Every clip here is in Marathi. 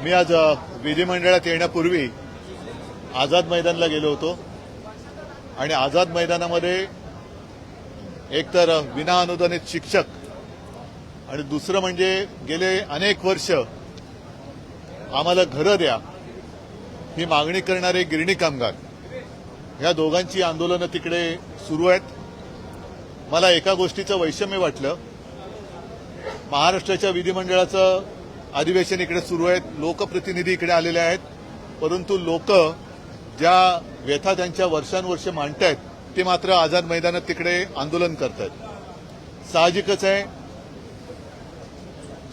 मी आज विधिमंडळात येण्यापूर्वी आझाद मैदानला गेलो होतो आणि आझाद मैदानामध्ये एकतर विनाअनुदानित शिक्षक आणि दुसरं म्हणजे गेले अनेक वर्ष आम्हाला घरं द्या ही मागणी करणारे गिरणी कामगार ह्या दोघांची आंदोलनं तिकडे सुरू आहेत. मला एका गोष्टीचं वैषम्य वाटलं. महाराष्ट्राच्या विधिमंडळाचं अधिवेशन इकडे सुरू आहे, लोकप्रतिनिधी इकडे आलेले आहेत, परंतु लोक ज्या व्यथा त्यांच्या वर्षानुवर्ष मांडतायत ते मात्र आझाद मैदानात तिकडे आंदोलन करतायत. साहजिकच आहे,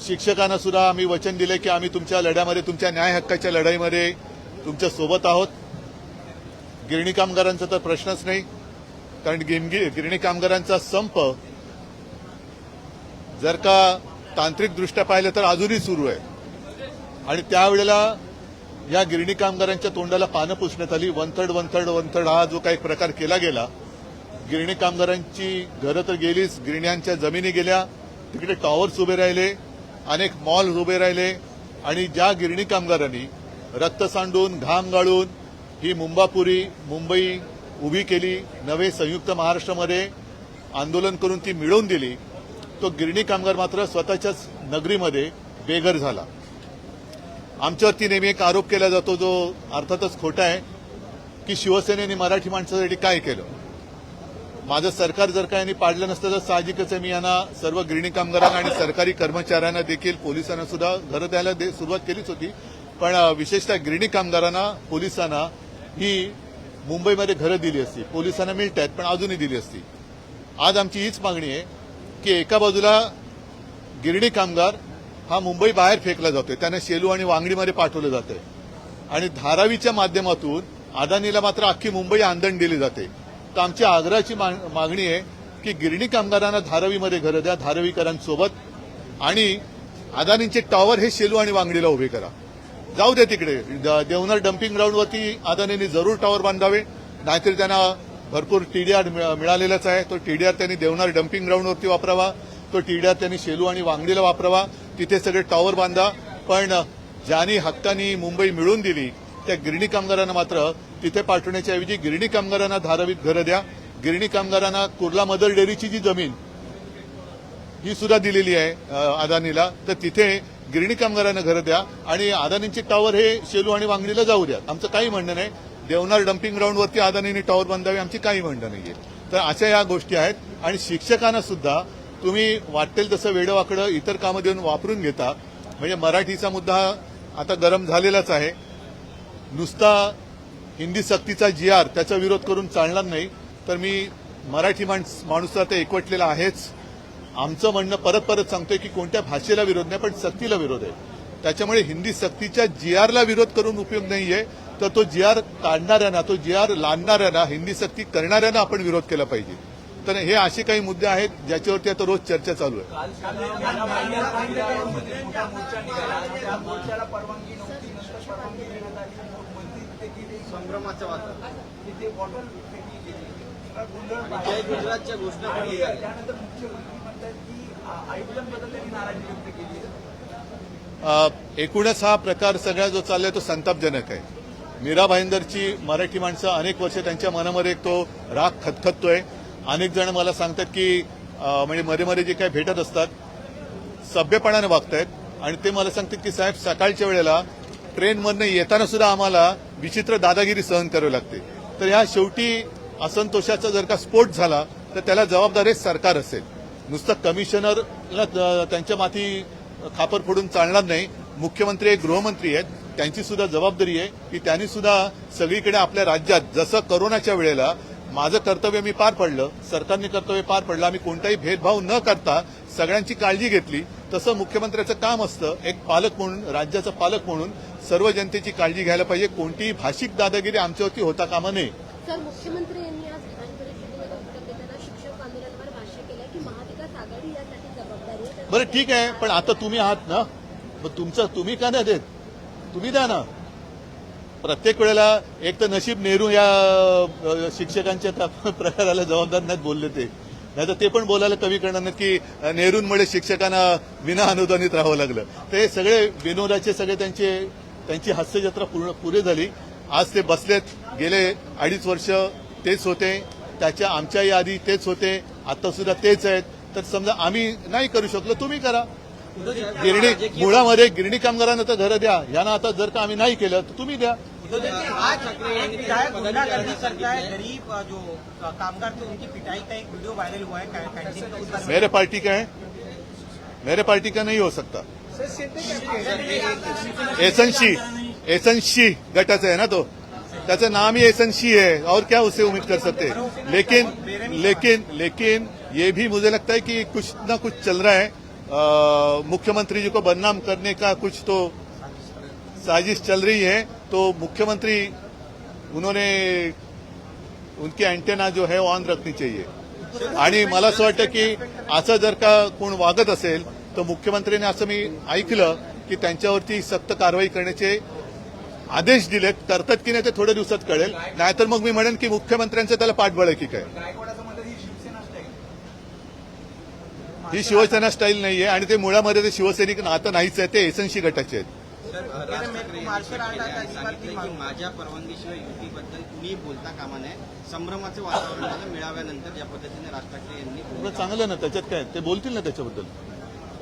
शिक्षकांना सुद्धा आम्ही वचन दिले की आम्ही तुमच्या लढ्यामध्ये, तुमच्या न्याय हक्काच्या लढाईमध्ये तुमच्या सोबत आहोत. गिरणी कामगारांचा तर प्रश्नच नाही, कारण गिरणी कामगारांचा संप जर का तांत्रिकदृष्ट्या पाहिलं तर अजूनही सुरू आहे आणि त्यावेळेला या गिरणी कामगारांच्या तोंडाला पानं पुसण्यात आली. वनथड हा जो काही प्रकार केला गेला, गिरणी कामगारांची घरं तर गेलीच, गिरण्यांच्या जमिनी गेल्या, तिकडे टॉवर्स उभे राहिले, अनेक मॉल्स उभे राहिले आणि ज्या गिरणी कामगारांनी रक्त सांडून घाम गाळून ही मुंबई उभी केली, नवे संयुक्त महाराष्ट्रामध्ये आंदोलन करून ती मिळवून दिली, तो गिरणी कामगार मात्र स्वतःच्याच नगरीमध्ये बेघर झाला. आमच्यावरती नेहमी एक आरोप केला जातो जो अर्थातच खोटा आहे की शिवसेनेने मराठी माणसासाठी काय केलं. माझं सरकार जर का यांनी पाडलं नसतं तर साहजिकच आहे, मी यांना सर्व गिरणी कामगारांना आणि सरकारी कर्मचाऱ्यांना देखील पोलिसांना सुद्धा घरं द्यायला सुरुवात केलीच होती. पण विशेषतः गिरणी कामगारांना पोलिसांना ही मुंबईमध्ये घरं दिली असती, पोलिसांना मिळत आहेत पण अजूनही दिली असती. आज आमची हीच मागणी आहे की एका बाजूला गिरणी कामगार हा मुंबई बाहेर फेकला जातोय, त्यांना शेलू आणि वांगडीमध्ये पाठवलं जातंय आणि धारावीच्या माध्यमातून अदानीला मात्र अख्खी मुंबई आंदण दिली जाते. तर आमच्या आग्रहाची मागणी आहे की गिरणी कामगारांना धारावीमध्ये घरं द्या धारावीकरांसोबत आणि अदानींचे टॉवर हे शेलू आणि वांगडीला उभे करा. जाऊ दे तिकडे देवनार डम्पिंग ग्राउंडवरती अदानींनी जरूर टॉवर बांधावे, नाहीतरी त्यांना भरपूर टीडीआर मिळालेलाच आहे, तो टीडीआर त्यांनी देवनार डम्पिंग ग्राउंडवरती वापरावा, तो टीडीआर त्यांनी शेलू आणि वांगडीला वापरावा, तिथे सगळे टॉवर बांधा. पण ज्यांनी हक्कानी मुंबई मिळवून दिली त्या गिरणी कामगारांना मात्र तिथे पाठवण्याच्या ऐवजी गिरणी कामगारांना धारावीत घरं द्या. गिरणी कामगारांना कुर्ला मदर डेअरीची जी जमीन ही सुद्धा दिलेली आहे अदानीला, तर तिथे गिरणी कामगारांना घरं द्या आणि अदानींचे टॉवर हे शेलू आणि वांगडीला जाऊ द्या. आमचं काही म्हणणं नाही, देवनार डम्पिंग ग्राउंडवरती अदानींनी टॉवर बांधावे, आमची काही म्हणणं नाहीये. तर अशा या गोष्टी आहेत आणि शिक्षकांना सुद्धा तुम्ही वाटेल तसं वेडवाकडं इतर कामं देऊन वापरून घेता. म्हणजे मराठीचा मुद्दा आता गरम झालेलाच आहे. नुसता हिंदी सक्तीचा GR त्याचा विरोध करून चालणार नाही. तर मी मराठी माणूस आता एकवटलेला आहेच. आमचं म्हणणं परत परत सांगतोय की कोणत्या भाषेला विरोध नाही, पण सक्तीला विरोध आहे. त्याच्यामुळे हिंदी सक्तीच्या GRला विरोध करून उपयोग नाहीये, तर तो GR काढणाऱ्यांना, तो GR लादणाऱ्यांना, हिंदी सक्ती करणाऱ्यांना आपण विरोध केला पाहिजे. तर हे असे काही मुद्दे आहेत ज्याच्यावरती आता रोज चर्चा चालू आहे. एकूणच हा प्रकार सगळा जो चाललाय तो संतापजनक आहे. मीरा भाईंदरची मराठी माणसं अनेक वर्ष त्यांच्या मनामध्ये तो राग खतखततोय. अनेक जण मला सांगतात की म्हणजे मध्ये मध्ये जे काही भेटत असतात सभ्यपणाने वागतायत आणि ते मला सांगतात की साहेब सकाळच्या वेळेला ट्रेनमधनं येताना सुद्धा आम्हाला विचित्र दादागिरी सहन करावी लागते. तर ह्या शेवटी असंतोषाचा जर का स्फोट झाला तर त्याला जबाबदार हे सरकार असेल. नुसतं कमिशनरला त्यांच्या माथी खापर फोडून चालणार नाही. मुख्यमंत्री एक गृहमंत्री आहेत, त्यांची सुद्धा जबाबदारी आहे की त्यांनी सुद्धा सगळीकडे आपल्या राज्यात जसं कोरोनाच्या वेळेला माझं कर्तव्य मी पार पडलं, सरकारने कर्तव्य पार पडलं, आम्ही कोणताही भेदभाव न करता सगळ्यांची काळजी घेतली, तसं मुख्यमंत्र्याचं काम असतं. एक पालक म्हणून, राज्याचा पालक म्हणून सर्व जनतेची काळजी घ्यायला पाहिजे. कोणतीही भाषिक दादागिरी आमच्यावरती होता कामा नये. सर, मुख्यमंत्री यांनी आज विधान परिषदेमध्ये उत्तर देताना शिक्षक आंदोलनावर भाष्य केलं की महाविकास आघाडी यासाठी जबाबदारी आहे. बरं ठीक आहे, पण आता तुम्ही आहात ना, मग तुम्ही का नाही देत, तुम्ही द्या ना. प्रत्येक वेळेला एक तर नशीब नेहरू या शिक्षकांच्या प्रकाराला जबाबदार नाहीत बोलले ते, नाहीतर ते पण बोलायला कमी करणार नाहीत की नेहरूंमुळे शिक्षकांना विना अनुदानित राहावं लागलं. ते सगळे विनोदाचे सगळे त्यांचे त्यांची हास्यजत्रा पुरे झाली. आज ते बसलेत. गेले 2.5 वर्ष तेच होते, आमच्याही आधी तेच होते, आता सुद्धा तेच आहेत. तर समजा आम्ही नाही करू शकलो, तुम्ही करा. मुळामध्ये गिरणी कामगारांना तर घरं द्या, यांना आता जर का आम्ही नाही केलं तर तुम्ही द्या. गरीब जो कामगार थे उनकी पिटाई का एक वीडियो वायरल हुआ है कैंटीन में, उस बारे में मेरे पार्टी का है, मेरे पार्टी का नहीं हो सकता. एसएनसी गटाचा आहे ना तो, त्याचं नाम ही एसएनसी है और क्या उसे उम्मीद कर सकते. लेकिन ये भी मुझे लगता है कि कुछ ना कुछ चल रहा है. मुख्यमंत्री जी को बदनाम करने का कुछ तो साजिश चल रही है. तो मुख्यमंत्री उन्होंने उनकी अँटेना जो है ऑन रखनी चाहिए. आणि मला असं वाटतं की असं जर का कोण वागत असेल तर मुख्यमंत्र्यांनी असं मी ऐकलं की त्यांच्यावरती सक्त कारवाई करण्याचे आदेश दिलेत. करतात की नाही ते थोड्या दिवसात कळेल. नाहीतर मग मी म्हणेन की मुख्यमंत्र्यांचं त्याला पाठबळ आहे की काय. ही शिवसेना स्टाईल नाहीये आणि ते मुळामध्ये ते शिवसैनिक नातं नाहीच आहे, ते एसएनसी गटाचे आहेत. माझ्या परवानगीशिवाय युतीबद्दल कुणी बोलता कामा नये. संभ्रमाचे वातावरण झालं मेळाव्यानंतर ज्या पद्धतीने राज ठाकरे यांनी चांगलं ना, त्याच्यात काय ते बोलतील ना त्याच्याबद्दल.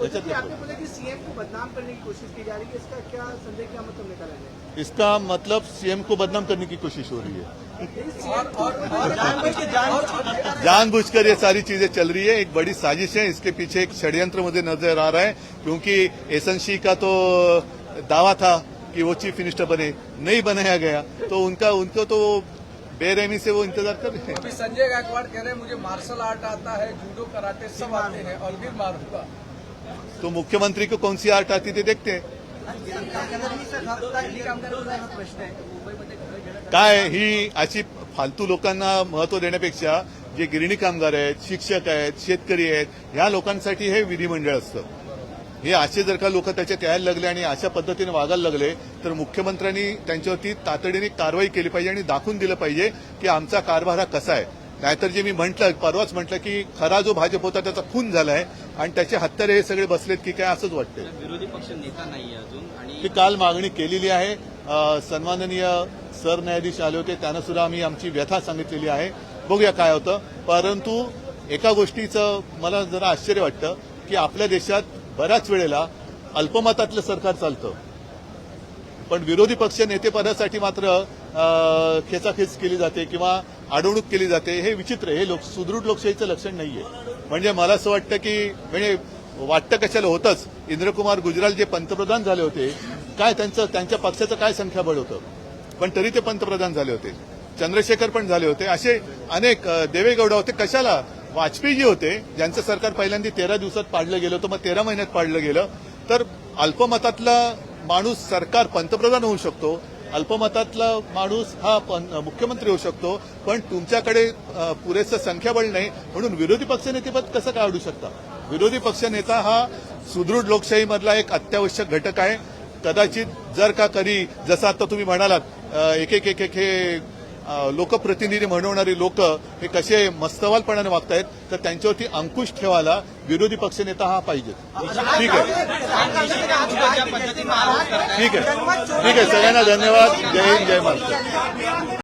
आपने बोला कि सीएम को बदनाम करने की कोशिश की जा रही है, इसका क्या संदेह, क्या मतलब निकाला जाए? इसका मतलब सीएम को बदनाम करने की कोशिश हो रही है. जानबूझकर ये सारी चीजें चल रही है. एक बड़ी साजिश है. इसके पीछे एक षड्यंत्र मुझे नजर आ रहा है, क्योंकि एसएनसी का तो दावा था कि वो चीफ मिनिस्टर बने, नहीं बनाया गया. तो उनको तो बेरहमी से वो इंतजार कर रहे हैं. अभी संजय गायकवाड़ कह रहे हैं मुझे मार्शल आर्ट आता है, जूडो कराटे सब आते हैं और फिर मारूंगा. तो मुख्यमंत्री को कौन सी आर्ट आती थी देखते हैं. काय ही अशी फालतू लोकांना महत्व देण्यापेक्षा जे गिरणी कामगार आहेत, शिक्षक आहेत, शेतकरी आहेत, ह्या लोकांसाठी हे विधिमंडळ असतं. हे असे जर का लोक त्याच्यात यायला लागले आणि अशा पद्धतीने वागायला लागले तर मुख्यमंत्र्यांनी त्यांच्यावरती तातडीने कारवाई केली पाहिजे आणि दाखवून दिलं पाहिजे की आमचा कारभार हा कसा आहे. नाहीतर जे मी परवाच म्हटलं की खरा जो भाजप होता त्याचा खून झालाय आणि त्याचे हत्यारे हे सगळे बसलेत की काय असंच वाटतंय. विरोधी पक्ष नेता नाहीये अजून आणि ती काल मागणी केलेली आहे. सन्माननीय सरन्यायाधीश आले होते, त्यांना सुद्धा आम्ही आमची व्यथा सांगितलेली आहे. बघूया काय होतं. परंतु एका गोष्टीचं मला जरा आश्चर्य वाटतं की आपल्या देशात बऱ्याच वेळेला अल्पमतातलं सरकार चालतं, पण विरोधी पक्ष नेतेपदासाठी मात्र खेचाखेच केली जाते किंवा अडवणूक केली जाते. हे विचित्र आहे. हे सुदृढ लोकशाहीचं लक्षण नाहीये. म्हणजे मला असं वाटतं की म्हणजे वाटतं कशाला होतंच. इंद्रकुमार गुजराल जे पंतप्रधान झाले होते, काय त्यांच्या पक्षाचं काय संख्याबळ होतं, पण तरी ते पंतप्रधान झाले होते. चंद्रशेखर पण झाले होते. असे अनेक देवेगौडा होते. कशाला वाजपेयी होते, ज्यांचं सरकार पहिल्यांदा 13 दिवसात पाडलं गेलं होतं, मग 13 महिन्यात पाडलं गेलं. तर अल्पमतातला माणूस सरकार पंतप्रधान होऊ शकतो, अल्पमतातला माणूस हा मुख्यमंत्री होऊ शकतो, पण तुमच्याकडे पुरेसं संख्याबळ नाही म्हणून विरोधी पक्षनेतेपद कसं काय अडू शकता. विरोधी पक्षनेता हा सुदृढ लोकशाहीमधला एक अत्यावश्यक घटक आहे. कदाचित जर का कधी जसं आता तुम्ही म्हणालात एक हे लोकप्रतिनिधी म्हणवणारी लोक हे कसे मस्तवालपणाने वागतायत, तर त्यांच्यावरती अंकुश ठेवायला विरोधी पक्षनेता हा पाहिजे. ठीक आहे. ठीक आहे. सगळ्यांना धन्यवाद. जय हिंद, जय महाराष्ट्र.